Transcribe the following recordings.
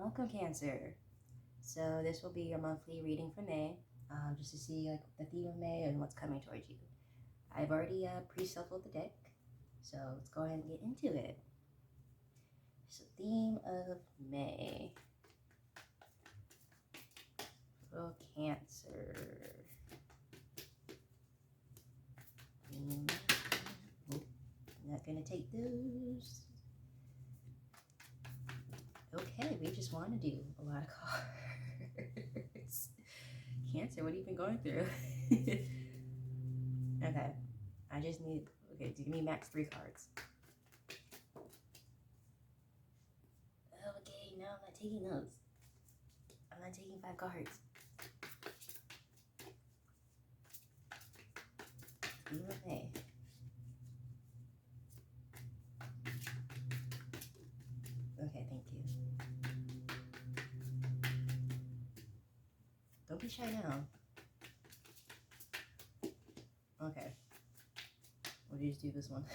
Welcome, Cancer. So this will be your monthly reading for May, just to see like the theme of May and what's coming towards you. I've already pre-shuffled the deck, so let's go ahead and get into it. So theme of May. Oh, Cancer. Oh, I'm not gonna take those. Okay, we just want to do a lot of cards. Cancer, what have you been going through? Okay, I just need, okay, give me max 3 cards. Okay, no, I'm not taking those. I'm not taking 5 cards. Okay. Okay, thank you. Don't be shy now. Okay. We'll just do this one.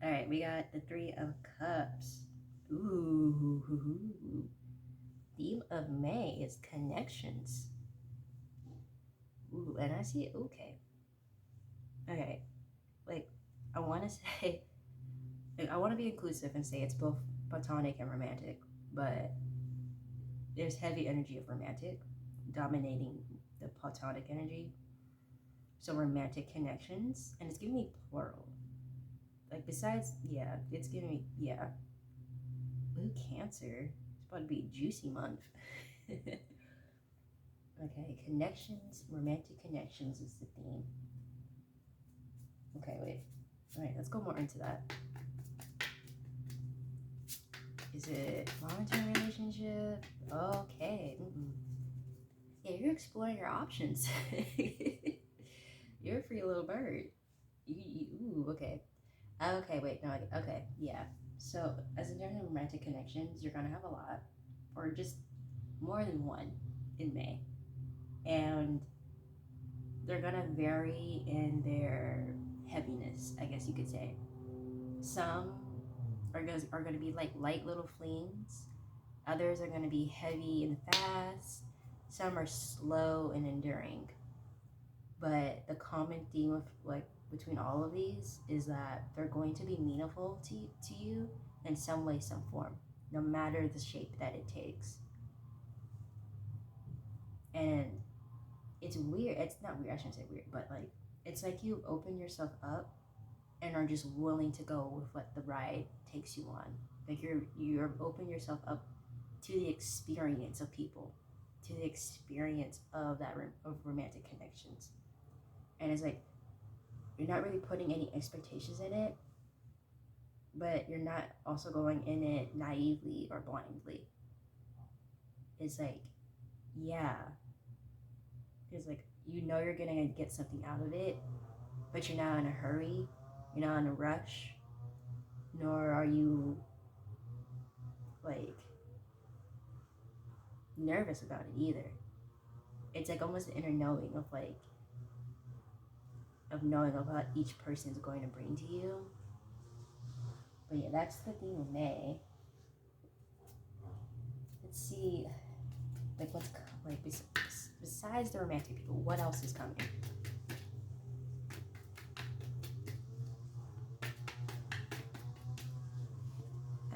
Alright, we got the 3 of Cups. Ooh. Theme of May is connections. Ooh, and I see, okay. Okay. Like, I want to say, I want to be inclusive and say it's both platonic and romantic, but there's heavy energy of romantic dominating the platonic energy. So romantic connections, and it's giving me plural. Like besides, yeah, it's giving me, yeah. Ooh, Cancer. It's about to be a juicy month. Okay, connections, romantic connections is the theme. Okay, wait. All right, let's go more into that. Is it long-term relationship? Okay. Yeah, you're exploring your options. You're a free little bird. Ooh, okay. Okay, wait, no, okay, yeah. So, as in terms of romantic connections, you're gonna have a lot, or just more than one in May. And they're gonna vary in their heaviness, I guess you could say. Some are gonna be like light little flings, others are gonna be heavy and fast, some are slow and enduring. But the common theme of like between all of these is that they're going to be meaningful to you in some way, some form, no matter the shape that it takes. And it's weird. It's not weird. I shouldn't say weird, but like it's like you open yourself up and are just willing to go with what the ride takes you on. Like you're open yourself up to the experience of people, to the experience of of romantic connections, and it's like you're not really putting any expectations in it, but you're not also going in it naively or blindly. It's like, yeah, it's like you know you're gonna get something out of it, but you're not in a hurry, you're not in a rush, nor are you like nervous about it either. It's like almost an inner knowing of like of knowing of what each person's going to bring to you. But yeah, that's the theme of May. Let's see, like what's like besides the romantic people, what else is coming?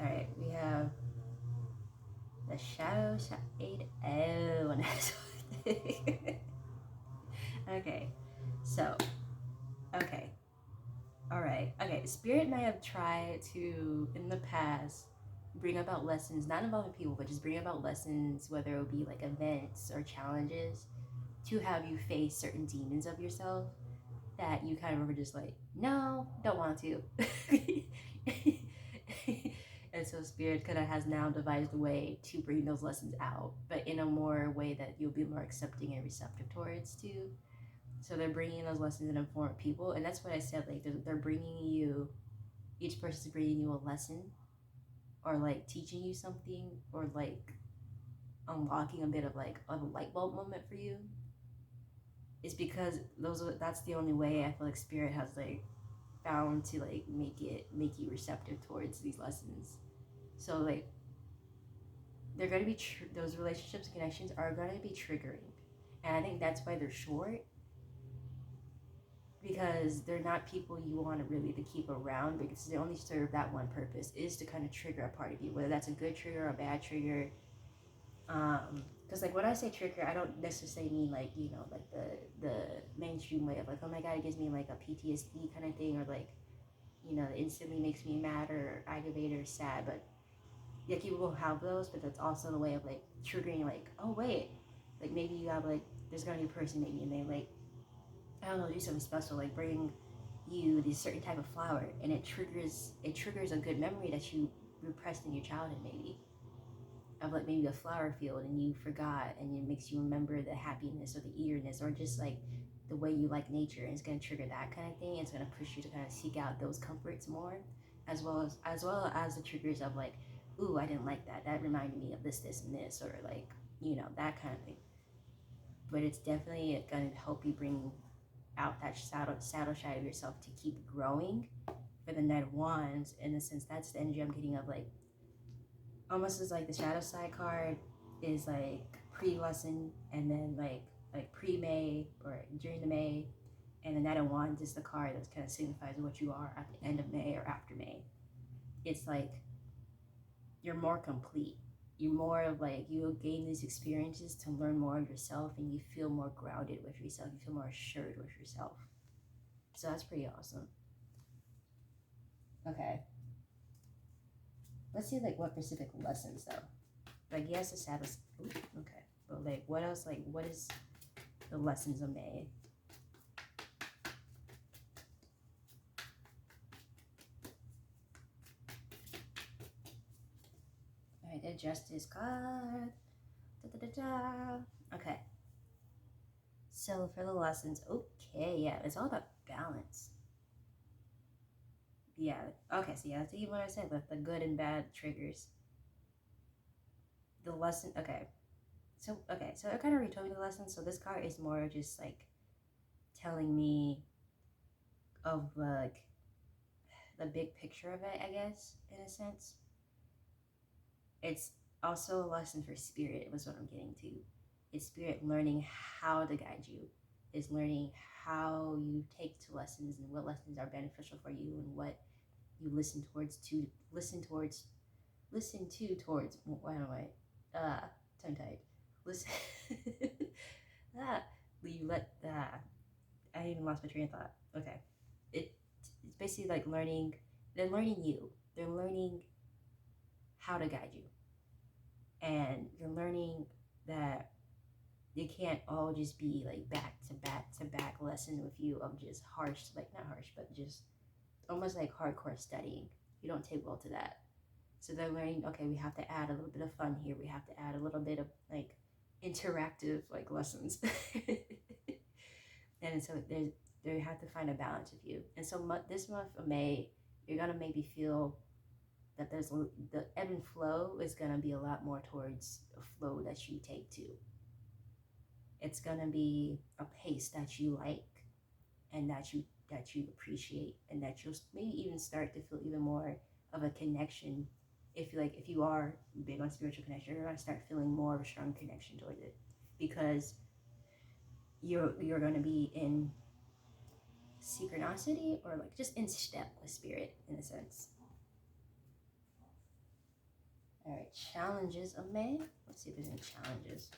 All right, we have the shadow side. Oh, okay, so okay, all right, okay. Spirit and I have tried to in the past bring about lessons, not involving people, but just bring about lessons, whether it would be like events or challenges, to have you face certain demons of yourself that you kind of were just like, no, don't want to. And so Spirit kind of has now devised a way to bring those lessons out, but in a more way that you'll be more accepting and receptive towards too. So they're bringing those lessons in a form of people, and that's what I said. Like they're bringing you, each person's bringing you a lesson, or like teaching you something, or like unlocking a bit of like a light bulb moment for you. Is because that's the only way I feel like Spirit has like found to like make you receptive towards these lessons. So like they're going to be those relationships, connections are going to be triggering, and I think that's why they're short, because they're not people you want to really to keep around, because they only serve that one purpose, is to kind of trigger a part of you, whether that's a good trigger or a bad trigger. Because like when I say trigger, I don't necessarily mean like, you know, like the mainstream way of like, oh my god, it gives me like a PTSD kind of thing, or like, you know, it instantly makes me mad or aggravated or sad. But like people will have those, but that's also the way of like triggering, like, oh wait, like maybe you have like, there's gonna be a person maybe, and they like, I don't know, do something special, like bring you this certain type of flower, and it triggers a good memory that you repressed in your childhood, maybe of like maybe a flower field and you forgot, and it makes you remember the happiness or the eagerness, or just like the way you like nature, and it's going to trigger that kind of thing. It's going to push you to kind of seek out those comforts more, as well as the triggers of like, ooh, I didn't like that, that reminded me of this and this, or like, you know, that kind of thing. But it's definitely going to help you bring out that shadow side of yourself to keep growing. For the Knight of Wands, in a sense, that's the energy I'm getting of like, almost as like the shadow side card is like pre-lesson, and then like pre-May or during the May, and the Knight of Wands is the card that kind of signifies what you are at the end of May or after May. It's like you're more complete. You're more of like, you gain these experiences to learn more of yourself, and you feel more grounded with yourself. You feel more assured with yourself. So that's pretty awesome. Okay. Let's see like what specific lessons though. Like yes, the Sabbath. Okay, but like what else? Like what is the lessons of May? All right, the Justice card. Da, da, da, da. Okay. So for the lessons, okay, yeah, it's all about balance. Yeah. Okay. So yeah, that's even what I said. The good and bad triggers. The lesson. Okay. So I kind of already told me the lesson. So this card is more just like telling me of like the big picture of it, I guess, in a sense. It's also a lesson for spirit, was what I'm getting to. It's spirit learning how to guide you, is learning how you take to lessons, and what lessons are beneficial for you, and what you listen to towards why am tongue tied, listen ah you let I even lost my train of thought. Okay, it's basically like learning, they're learning you, they're learning how to guide you, and you're learning that it can't all just be like back to back to back lessons with you of just harsh, like not harsh, but just almost like hardcore studying. You don't take well to that. So they're learning, okay, we have to add a little bit of fun here. We have to add a little bit of like interactive like lessons. And so they have to find a balance with you. And so this month of May, you're gonna maybe feel that there's the ebb and flow is gonna be a lot more towards a flow that you take to. It's gonna be a pace that you like, and that you appreciate, and that you'll maybe even start to feel even more of a connection. If you are big on spiritual connection, you're gonna start feeling more of a strong connection towards it, because you're gonna be in synchronicity, or like just in step with spirit in a sense. All right, challenges of May. Let's see if there's any challenges.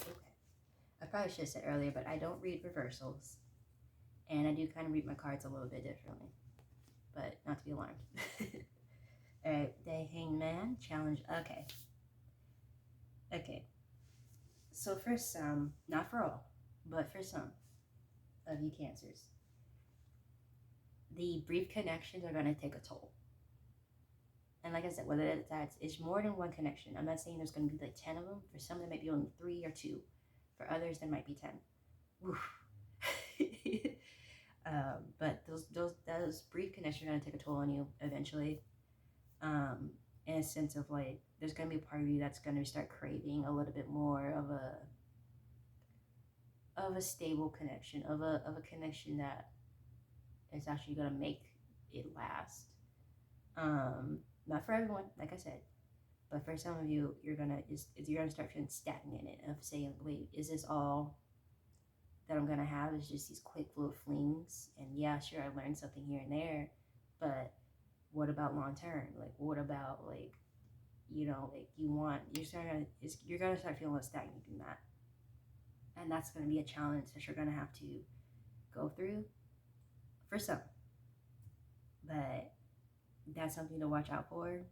Okay. I probably should have said earlier, but I don't read reversals, and I do kind of read my cards a little bit differently, but not to be alarmed. All right, the Hangman challenge. Okay. So for some, not for all, but for some of you Cancers, the brief connections are going to take a toll. And like I said, whether it's more than one connection. I'm not saying there's going to be like 10 of them. For some, there might be only 3 or 2. For others, there might be 10. But those brief connections are going to take a toll on you eventually. in a sense of like there's gonna be a part of you that's gonna start craving a little bit more of a stable connection, of a connection that is actually gonna make it last. Not for everyone, like I said, but for some of you, you're gonna start feeling stagnant of saying, wait, is this all that I'm gonna have? Is just these quick little flings? And yeah, sure, I learned something here and there, but what about long term? Like, what about like, like you're gonna start feeling stagnant in that, and that's gonna be a challenge that you're gonna have to go through for some, but that's something to watch out for.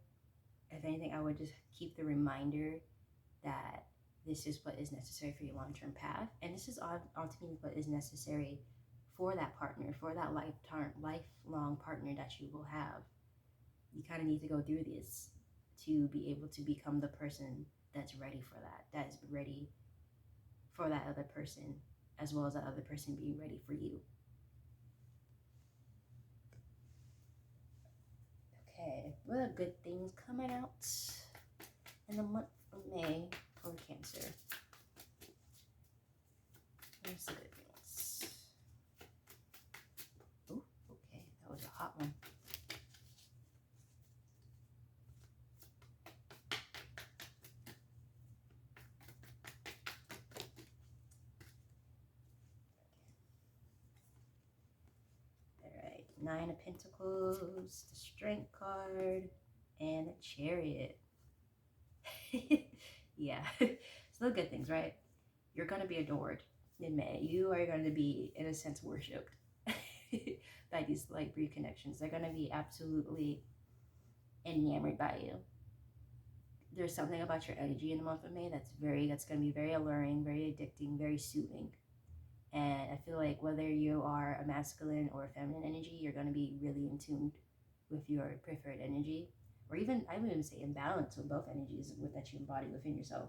If anything, I would just keep the reminder that this is what is necessary for your long-term path, and this is ultimately what is necessary for that partner, for that lifelong partner that you will have. You kind of need to go through this to be able to become the person that's ready for that is ready for that other person, as well as that other person being ready for you. Okay, what are good things coming out in the month of May for Cancer? Here's the good things. Oh, okay, that was a hot one. Alright, Nine of Pentacles, the Strength card, and the Chariot. Yeah, still good things, right? You're going to be adored in May. You are going to be, in a sense, worshipped by these light breed connections. They're going to be absolutely enamored by you. There's something about your energy in the month of May that's going to be very alluring, very addicting, very soothing. And I feel like whether you are a masculine or a feminine energy, you're going to be really in tune with your preferred energy, or even I would even say in balance with both energies that you embody within yourself.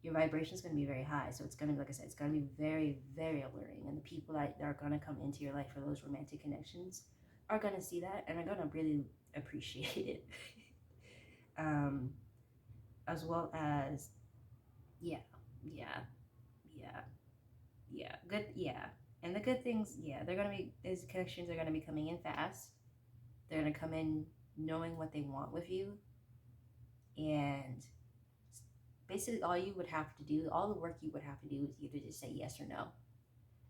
Your vibration is going to be very high, so it's going to be, like I said, it's going to be very, very alluring, and the people that are going to come into your life for those romantic connections are going to see that and are going to really appreciate it. As well as, yeah, good, and the good things, they're going to be, these connections are going to be coming in fast. They're going to come in knowing what they want with you, and basically all you would have to do, all the work you would have to do is either just say yes or no.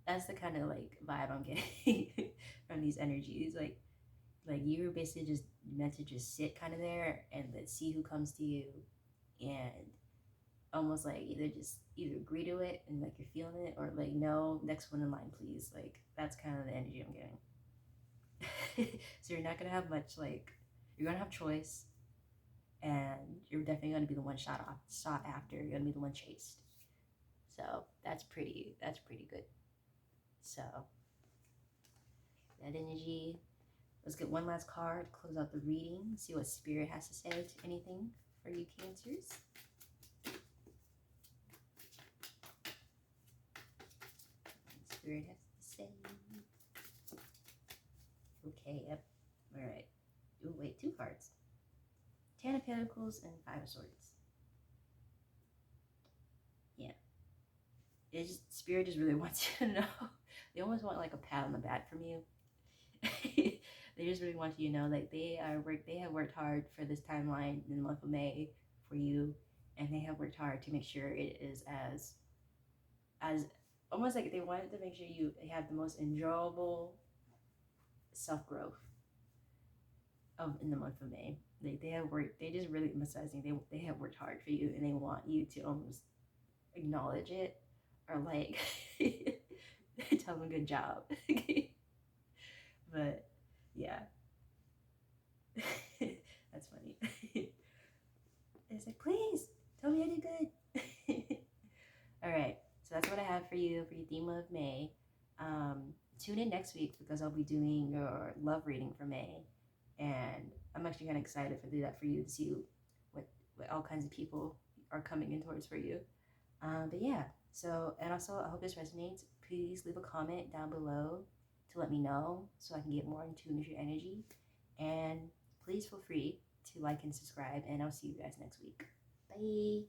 That's the kind of like vibe I'm getting from these energies. Like you're basically just meant to just sit kind of there and let's see who comes to you, and almost like either agree to it and like you're feeling it, or like no, next one in line please. Like that's kind of the energy I'm getting. So you're not gonna have much, like you're gonna have choice, and you're definitely gonna be the one sought after. You're gonna be the one chased. So that's pretty good. So that energy. Let's get one last card, close out the reading, see what Spirit has to say to anything for you Cancers. Spirit has to say. Okay, yep. All right. Oh, wait, two cards. Ten of Pentacles and Five of Swords. Yeah. Spirit just really wants you to know. They almost want like a pat on the back from you. They just really want you to know that they have worked hard for this timeline in the month of May for you, and they have worked hard to make sure it is as almost like they wanted to make sure you have the most enjoyable self-growth in the month of May. They have worked, they just really emphasizing they have worked hard for you, and they want you to almost acknowledge it, or like tell them good job. But yeah. That's funny. It's like, please tell me I did good. All right, so that's what I have for your theme of May. Tune in next week because I'll be doing your love reading for May, and I'm actually kind of excited to do that for you, to see what all kinds of people are coming in towards for you. But yeah, so, and also I hope this resonates. Please leave a comment down below to let me know so I can get more in tune with your energy, and please feel free to like and subscribe, and I'll see you guys next week. Bye.